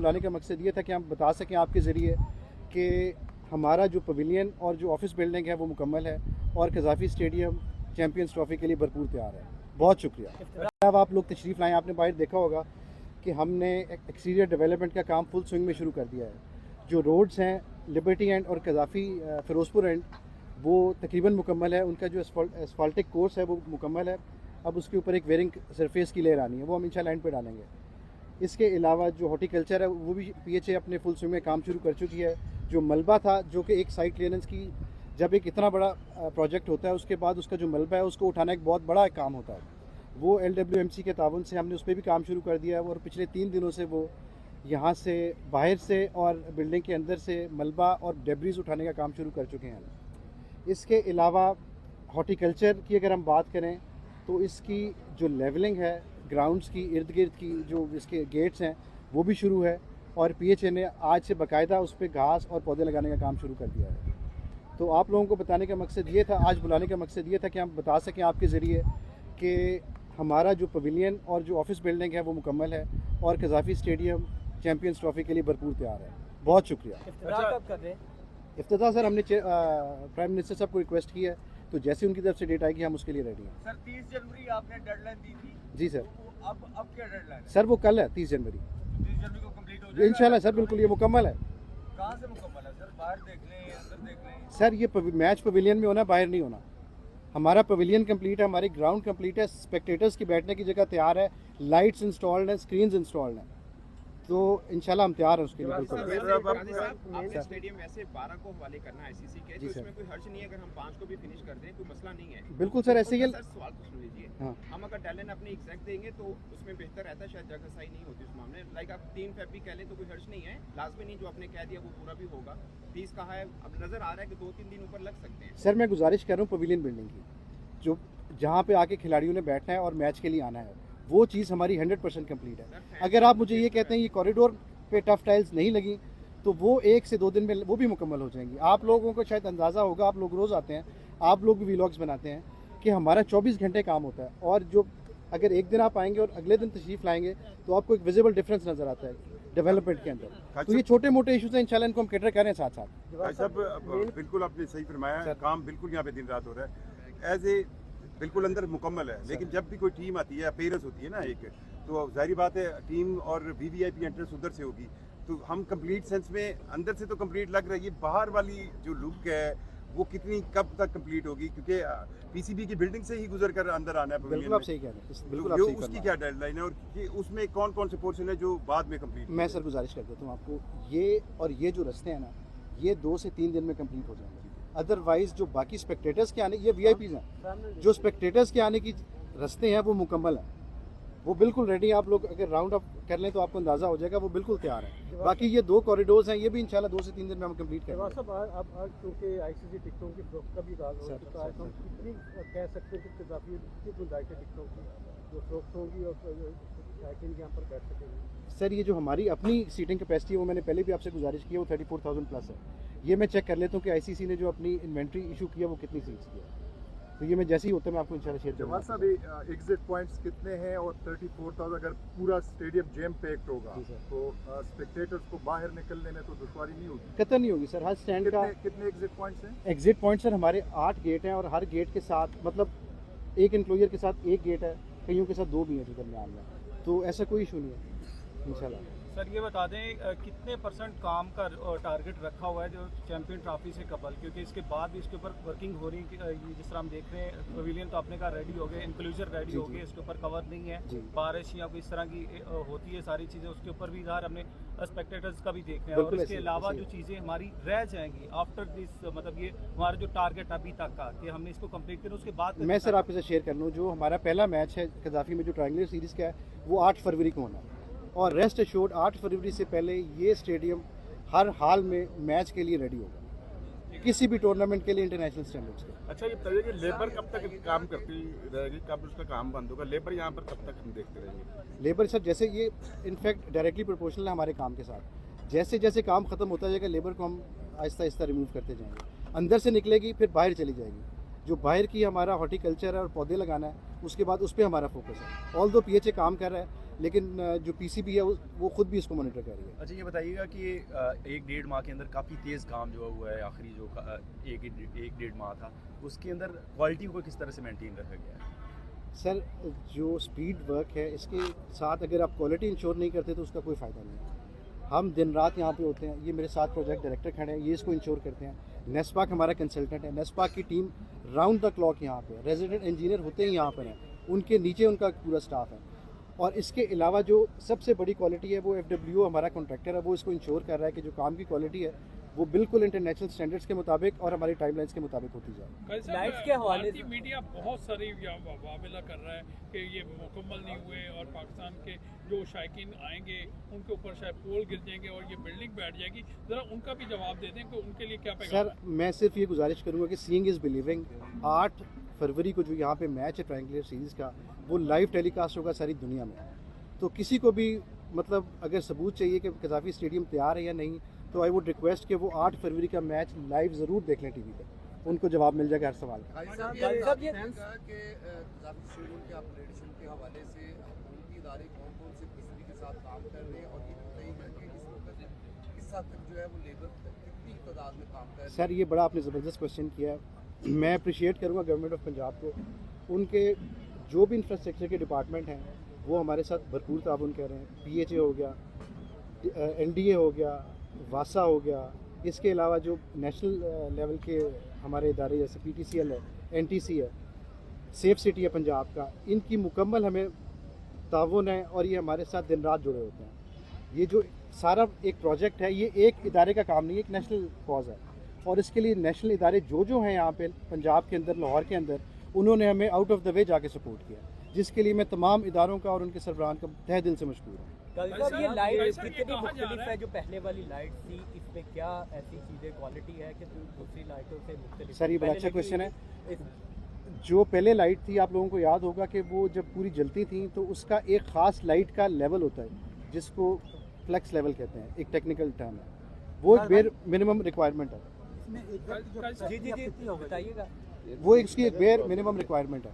बुलाने का मकसद ये था कि हम बता सकें आपके ज़रिए कि हमारा जो पवेलियन और जो ऑफिस बिल्डिंग है वो मुकम्मल है और कज़ाफ़ी स्टेडियम चैम्पियंस ट्रॉफ़ी के लिए भरपूर तैयार है। बहुत शुक्रिया। अब आप लोग तशरीफ़ लाएँ, आपने बाहर देखा होगा कि हमने एक्सटीरियर डेवलपमेंट का काम फुल स्विंग में शुरू कर दिया है। जो रोड्स हैं लिबर्टी एंड और कज़ाफ़ी फ़िरोज़पुर एंड वो तकरीबन मुकम्मल है। उनका जो एसफाल्टिक कोर्स है वो मुकम्मल है। अब उसके ऊपर एक वेरिंग सरफेस की लेयर आनी है, वो हम इंशाल्लाह एंड पे डालेंगे। इसके अलावा जो हॉर्टिकल्चर है वो भी PHA अपने फुल स्विंग में काम शुरू कर चुकी है। जो मलबा था, जो कि एक साइट क्लियरेंस की, जब एक इतना बड़ा प्रोजेक्ट होता है उसके बाद उसका जो मलबा है उसको उठाना एक बहुत बड़ा काम होता है। वो LWMC के ताउन से हमने उस पर भी काम शुरू कर दिया है और पिछले 3 दिनों से वो यहाँ से बाहर से और बिल्डिंग के अंदर से मलबा और डेब्रीज उठाने का काम शुरू कर चुके हैं। इसके अलावा हॉर्टिकल्चर की अगर हम बात करें तो इसकी जो लेवलिंग है ग्राउंड्स की इर्द गिर्द की, जो इसके गेट्स हैं वो भी शुरू है और PHA ने आज से बाकायदा उस पर घास और पौधे लगाने का काम शुरू कर दिया है। तो आप लोगों को बताने का मकसद ये था, आज बुलाने का मकसद ये था कि हम बता सकें आपके ज़रिए कि हमारा जो पवेलियन और जो ऑफिस बिल्डिंग है वो मुकम्मल है और कज़ाफ़ी स्टेडियम चैम्पियंस ट्रॉफ़ी के लिए भरपूर तैयार है। बहुत शुक्रिया। इफ्तिताह कब कर रहे हैं? इफ्तिताह सर हमने प्राइम मिनिस्टर साहब को रिक्वेस्ट की है, तो जैसे उनकी तरफ से डेट आएगी हम उसके लिए रेडी हैं। सर 30 जनवरी आपने डेडलाइन दी थी। जी सर। अब क्या डेडलाइन है? सर वो कल है 30 जनवरी। 30 जनवरी को कंप्लीट हो जाएगा इंशाल्लाह सर, बिल्कुल ये मुकम्मल है। कहाँ से मुकम्मल है सर? बाहर देख लें, अंदर देख लें। सर ये मैच पवेलियन में होना, बाहर नहीं होना। हमारा पवेलियन कंप्लीट है, हमारी ग्राउंड कंप्लीट है, स्पेक्टेटर्स की बैठने की जगह तैयार है, लाइट्स इंस्टॉल्ड हैं, स्क्रीन्स इंस्टॉल्ड हैं, तो इंशाल्लाह हम तैयार हैं उसके लिए। बिल्कुल स्टेडियम वैसे 12 को हवाले करना है ICC के, तो जी इसमें कोई हर्ज नहीं है अगर हम 5 को भी फिनिश कर दें, कोई मसला नहीं है। बिल्कुल सर, ऐसे ही सर सवाल पूछ लीजिए। हाँ। हम अगर डेडलाइन अपनी एग्जैक्ट देंगे तो उसमें बेहतर रहता है, शायद जगह सही नहीं होती उस मामले में। लाइक आप 3 फेब भी कह लें तो कोई हर्ज नहीं है, लाजमी नहीं जो आपने कह दिया वो पूरा भी होगा। 30 कहा है, अब नजर आ रहा है कि 2-3 दिन ऊपर लग सकते हैं। सर मैं गुजारिश कर रहा हूँ पवेलियन बिल्डिंग की, जो जहाँ पे आके खिलाड़ियों ने बैठना है और मैच के लिए आना है, वो चीज़ हमारी 100% कंप्लीट है। अगर आप मुझे ये कहते हैं ये कॉरिडोर पे टफ टाइल्स नहीं लगी तो वो 1 से 2 दिन में वो भी मुकम्मल हो जाएंगी। आप लोगों को शायद अंदाज़ा होगा, आप लोग रोज़ आते हैं, आप लोग भी व्लॉग्स बनाते हैं कि हमारा 24 घंटे काम होता है और जो अगर एक दिन आप आएंगे और अगले दिन तशरीफ़ लाएंगे तो आपको एक विजिबल डिफरेंस नज़र आता है डेवलपमेंट के अंदर। तो ये छोटे मोटे इशूज़ हैं, इंशाल्लाह इनको हम कैटर करें साथ साथ। भाई साहब बिल्कुल आपने सही फरमाया, काम बिल्कुल यहाँ पे दिन रात हो रहा है। एज ए बिल्कुल अंदर मुकम्मल है, लेकिन जब भी कोई टीम आती है, अपेयरेंस होती है ना एक, तो जाहिर बात है टीम और VVIP एंट्रेंस उधर से होगी, तो हम कंप्लीट सेंस में अंदर से तो कंप्लीट लग रही है, बाहर वाली जो लुक है वो कितनी कब तक कंप्लीट होगी, क्योंकि PCB की बिल्डिंग से ही गुजर कर अंदर आना है। बिल्कुल आप सही कह रहे हैं, बिल्कुल आप जो सही कह रहे उसकी हैं। क्या डेडलाइन है और कि उसमें कौन कौन से पोर्शन है जो बाद में कंप्लीट? मैं सर गुजारिश कर देता हूँ आपको, ये और ये जो रास्ते हैं ना, ये 2 से 3 दिन में कंप्लीट हो जाएंगे। अदरवाइज जो बाकी स्पेक्टेटर्स के आने, ये VIPs हैं, जो स्पेक्टेटर्स के आने की रास्ते हैं वो मुकम्मल हैं, वो बिल्कुल रेडी। आप लोग अगर राउंड अप कर लें तो आपको अंदाज़ा हो जाएगा, वो बिल्कुल तैयार है। बाकी ये 2 कॉरिडोर्स हैं, ये भी इंशाल्लाह 2 से 3 दिन में हम कंप्लीट करेंगे। अब क्योंकि ICC टिकटों की फ्रोख्त का भी आगाज़ हो चुका है, तो हम कितनी कह सकते हैं कि काफ़ी कितनी गुंजाइश है टिकटों की जो फ्रोख्त होगी और शौकीन यहाँ पर बैठ सकेंगे? सर ये जो हमारी अपनी सीटिंग कैपेसिटी है वो मैंने पहले भी आपसे गुजारिश की है, वो 34,000 प्लस है। ये मैं चेक कर लेता हूँ कि ICC ने जो अपनी इन्वेंट्री इशू किया वो कितनी सीट्स की है, तो ये मैं जैसे ही होता है मैं आपको इंशाल्लाह शेयर करूँगा। जवाद साहब एग्जिट पॉइंट्स कितने हैं और 34,000 अगर पूरा स्टेडियम जैम पैक्ड होगा तो स्पेक्टेटर्स को बाहर निकलने में तो दुश्वारी नहीं होगी? कतई नहीं होगी सर। हर स्टैंड का कितने एग्जिट पॉइंट्स हैं? एग्जिट पॉइंट सर हमारे 8 गेट हैं और हर गेट के साथ मतलब एक इंक्लोजर के साथ 1 गेट है, कईयों के साथ 2 भी हैं जो दरमियान में, तो ऐसा कोई इशू नहीं है इंशाल्लाह। सर ये बता दें कितने % काम का टारगेट रखा हुआ है जो चैंपियन ट्रॉफी से कबल, क्योंकि इसके बाद भी इसके ऊपर वर्किंग हो रही है। जिस तरह हम देख रहे हैं पवेलियन तो अपने का रेडी हो गए, इंक्लूजर रेडी हो गए, इसके ऊपर कवर नहीं है, बारिश या कोई इस तरह की होती है सारी चीज़ें, उसके ऊपर भी इधर हमने स्पेक्टेटर्स का भी देख रहे हैं। और इसके अलावा जो चीज़ें हमारी रह जाएंगी आफ्टर दिस, मतलब ये हमारा जो टारगेट अभी तक का कि हमने इसको कंप्लीट करें, उसके बाद मैं सर आपके साथ शेयर कर लूँ, जो हमारा पहला मैच है कज़ाफ़ी में जो ट्रायंगुलर सीरीज़ का है वो 8 फरवरी को होना है, और रेस्ट एश्योर्ड 8 फरवरी से पहले ये स्टेडियम हर हाल में मैच के लिए रेडी होगा, किसी भी टूर्नामेंट के लिए इंटरनेशनल स्टैंडर्ड्स के। अच्छा ये बताइए कि लेबर कब तक काम करती रहेगी, कब उसका काम बंद होगा? लेबर यहाँ पर कब तक हम देखते रहेंगे? लेबर सर जैसे ये इनफैक्ट डायरेक्टली प्रोपोर्शनल है हमारे काम के साथ, जैसे जैसे काम ख़त्म होता जाएगा लेबर को हम आहिस्ता आहिस्ता रिमूव करते जाएंगे। अंदर से निकलेगी फिर बाहर चली जाएगी, जो बाहर की हमारा हॉर्टिकल्चर है और पौधे लगाना है उसके बाद उस पर हमारा फोकस है। ऑल दो PHA काम कर रहा है, लेकिन जो PCB है वो खुद भी इसको मॉनिटर कर रही है। अच्छा, ये बताइएगा कि 1-1.5 माह के अंदर काफ़ी तेज़ काम जो हुआ है, आखिरी जो 1-1.5 माह था, उसके अंदर क्वालिटी को किस तरह से मेंटेन रखा गया है? सर, जो स्पीड वर्क है इसके साथ अगर आप क्वालिटी इंश्योर नहीं करते तो उसका कोई फ़ायदा नहीं है। हम दिन रात यहाँ पे होते हैं, ये मेरे साथ प्रोजेक्ट डायरेक्टर खड़े हैं, ये इसको इंश्योर करते हैं। नेस्पाक हमारा कंसल्टेंट है, नेस्पाक की टीम राउंड द क्लॉक यहाँ पे, रेजिडेंट इंजीनियर होते ही यहाँ पर हैं, उनके नीचे उनका पूरा स्टाफ है। और इसके अलावा जो सबसे बड़ी क्वालिटी है वो FWO हमारा कॉन्ट्रैक्टर है, वो इसको इंश्योर कर रहा है कि जो काम की क्वालिटी है वो बिल्कुल इंटरनेशनल स्टैंडर्ड्स के मुताबिक और हमारी टाइमलाइंस के मुताबिक होती जाए। लाइट्स के हवाले से मीडिया बहुत सारी वावेला कर रहा है कि ये मुकम्मल नहीं हुए और पाकिस्तान के जो शायकीन आएंगे उनके ऊपर शायद पोल गिर जाएंगे और ये बिल्डिंग बैठ जाएगी। ज़रा उनका भी जवाब दे दें कि उनके लिए क्या पैगाम। सर, मैं सिर्फ ये गुजारिश करूँगा कि सीइंग इज़ बिलीविंग। 8 फरवरी को जो यहाँ पे मैच है ट्रायंगुलर सीरीज़ का, वो लाइव टेलीकास्ट होगा सारी दुनिया में। तो किसी को भी मतलब अगर सबूत चाहिए कि कज़ाफ़ी स्टेडियम तैयार है या नहीं, तो आई वुड रिक्वेस्ट कि वो 8 फरवरी का मैच लाइव ज़रूर देख लें टीवी पे, उनको जवाब मिल जाएगा हर सवाल का। सर, ये बड़ा आपने ज़बरदस्त क्वेश्चन किया है। मैं अप्रिशिएट करूँगा गवर्नमेंट ऑफ पंजाब को, उनके जो भी इंफ्रास्ट्रक्चर के डिपार्टमेंट हैं वो हमारे साथ भरपूर ताउन कर रहे हैं। PHA हो गया, NDA हो गया, वासा हो गया, इसके अलावा जो नेशनल लेवल के हमारे इदारे जैसे PTCL है, NTC है, सेफ सिटी है पंजाब का, इनकी मुकम्मल हमें ताउन है और ये हमारे साथ दिन रात जुड़े होते हैं। ये जो सारा एक प्रोजेक्ट है, ये एक इदारे का काम नहीं है, एक नेशनल कॉज है। और इसके लिए नेशनल इदारे जो हैं यहाँ पे पंजाब के अंदर, लाहौर के अंदर, उन्होंने हमें आउट ऑफ द वे जाके सपोर्ट किया, जिसके लिए मैं तमाम इदारों का और उनके सरबराहान का तहे दिल से मशकूर हूँ। ये लाइट कितनी मुख्तलिफ है जो पहले वाली लाइट थी, इसमें क्या ऐसी चीज़ें क्वालिटी है कि दूसरी लाइटों से मुख्तलिफ? सर, ये बड़ा अच्छा क्वेश्चन है। जो पहले लाइट थी, आप लोगों को याद होगा कि वो जब पूरी जलती थी तो उसका एक ख़ास लाइट का लेवल होता है जिसको फ्लक्स लेवल कहते हैं, एक टेक्निकल टर्म है, वो बेयर मिनिमम रिक्वायरमेंट है। बताइएगा। वो इसकी एक बेयर मिनिमम रिक्वायरमेंट है।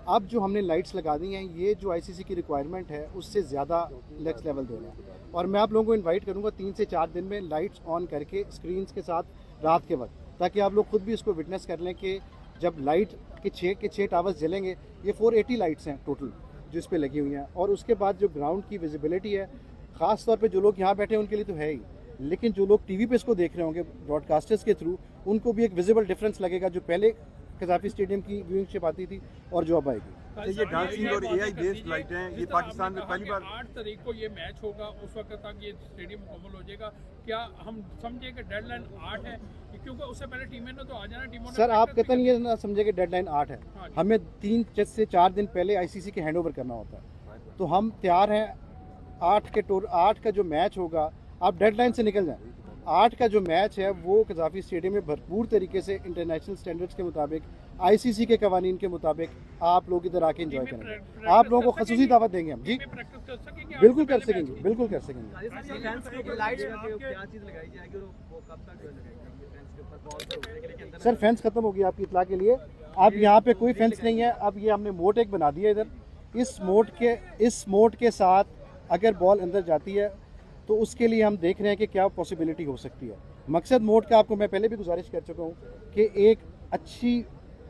अब जो हमने लाइट्स लगा दी हैं, ये जो ICC की रिक्वायरमेंट है उससे ज़्यादा फ्लक्स लेवल दे रहे हैं। और मैं आप लोगों को इनवाइट करूंगा 3 से 4 दिन में लाइट्स ऑन करके स्क्रीन्स के साथ रात के वक्त, ताकि आप लोग खुद भी इसको विटनेस कर लें कि जब लाइट के 6 टावर्स जलेंगे, ये 480 लाइट्स हैं टोटल जो इस पर लगी हुई हैं। और उसके बाद जो ग्राउंड की विजिबिलिटी है, ख़ास तौर पे जो लोग यहाँ बैठे हैं उनके लिए तो है ही, लेकिन जो लोग टीवी पे इसको देख रहे होंगे ब्रॉडकास्टर्स के थ्रू, उनको भी एक विजिबल डिफरेंस लगेगा जो पहले कज़ाफ़ी स्टेडियम की व्यूइंगशिप आती थी और जो अब आएगी। तो ये डांसिंग और AI बेस्ड लाइटें हैं, ये पाकिस्तान में पहली बार। 8 तारीख को ये मैच होगा, उस वक्त तक ये स्टेडियम मुकम्मल हो जाएगा। क्या हम समझे कि डेडलाइन 8 है, क्योंकि उससे पहले टीमें ने तो आ जाना। टीमों ने सर, आप कतन ये ना समझे कि डेडलाइन 8 है, हमें 3 से 4 दिन पहले ICC के हैंड ओवर करना होता है। तो हम तैयार हैं। 8 का जो मैच होगा, आप डेडलाइन से निकल जाएं। 8 का जो मैच है वो कज़ाफ़ी स्टेडियम में भरपूर तरीके से इंटरनेशनल स्टैंडर्ड्स के मुताबिक, ICC के कवानीन के मुताबिक आप लोग इधर आके एंजॉय करेंगे। आप लोगों को खसूसी दावत देंगे हम। जी, बिल्कुल कर सकेंगे, बिल्कुल कर सकेंगे। सर, फेंस खत्म हो गई आपकी इतला के लिए। अब यहाँ पे कोई फेंस नहीं है। अब ये हमने मोट एक बना दिया इधर। इस मोट के साथ अगर बॉल अंदर जाती है तो उसके लिए हम देख रहे हैं कि क्या पॉसिबिलिटी हो सकती है। मकसद मोड का आपको मैं पहले भी गुजारिश कर चुका हूँ कि एक अच्छी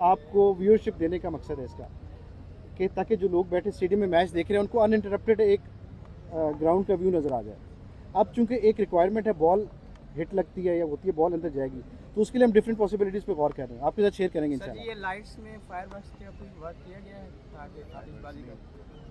आपको व्यूअरशिप देने का मकसद है इसका, कि ताकि जो लोग बैठे स्टेडियम में मैच देख रहे हैं उनको अनइंटरप्टेड एक ग्राउंड का व्यू नज़र आ जाए। अब चूँकि एक रिक्वायरमेंट है, बॉल हिट लगती है या होती है, बॉल अंदर जाएगी, तो उसके लिए हम डिफरेंट पॉसिबिलिटीज़ पे गौर कर रहे हैं, आपके साथ शेयर करेंगे इंशाल्लाह। ये लाइट्स में फायरवर्क्स का कोई वर्क किया गया है आतिशबाजी का?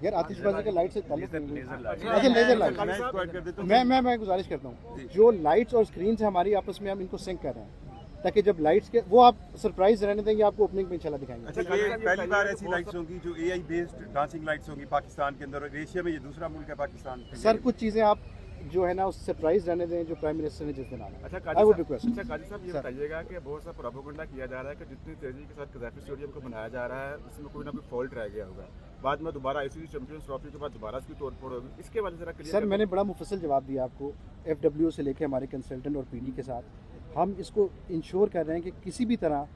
यार, आतिशबाजी का लाइट से ताल्लुक नहीं है। अच्छा, लेजर लाइट मैं गुजारिश करता हूँ, जो लाइट्स और स्क्रीन है हमारी आपस में, हम इनको सिंक कर रहे हैं ताकि जब लाइट्स के वो आप सरप्राइज रहने देंगे, आपको ओपनिंग में इंशाल्लाह दिखाएंगे। अच्छा, ये पहली बार ऐसी लाइट्स होंगी जो AI बेस्ड डांसिंग लाइट्स होंगी पाकिस्तान के अंदर, और एशिया में ये दूसरा मुल्क है पाकिस्तान। सर, कुछ चीज़ें आप जो है ना उस सरप्राइज रहने दें जो प्राइम मिनिस्टर ने जिस दिन आना। अच्छा, काजी साहब ये बताइएगा कि बहुत सा प्रोपेगेंडा किया जा रहा है कि जितनी तेजी के साथ कज़ाफ़ी स्टेडियम को बनाया जा रहा है उसमें कोई ना कोई फॉल्ट रह गया होगा, बाद में दोबारा ICC चैंपियंस ट्रॉफी के बाद दोबारा इसकी तोड़फोड़ होगी, इसके बारे में जरा क्लियर। सर, मैंने बड़ा मुफस्सल जवाब दिया आपको, FWO से लेके हमारे कंसल्टेंट और PD के साथ हम इसको इंश्योर कर रहे हैं कि किसी भी तरह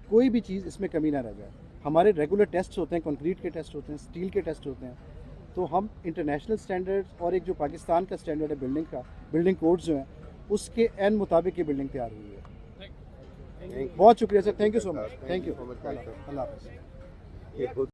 कोई भी चीज़ इसमें कमी ना रह जाए। हमारे रेगुलर टेस्ट होते हैं, कंक्रीट के टेस्ट होते हैं, स्टील के टेस्ट होते हैं, तो हम इंटरनेशनल स्टैंडर्ड्स और एक जो पाकिस्तान का स्टैंडर्ड है बिल्डिंग का, बिल्डिंग कोड्स जो हैं उसके एन मुताबिक ये बिल्डिंग तैयार हुई है। बहुत शुक्रिया sir, thank you so much, thank you, अल्लाह हाफ़िज़।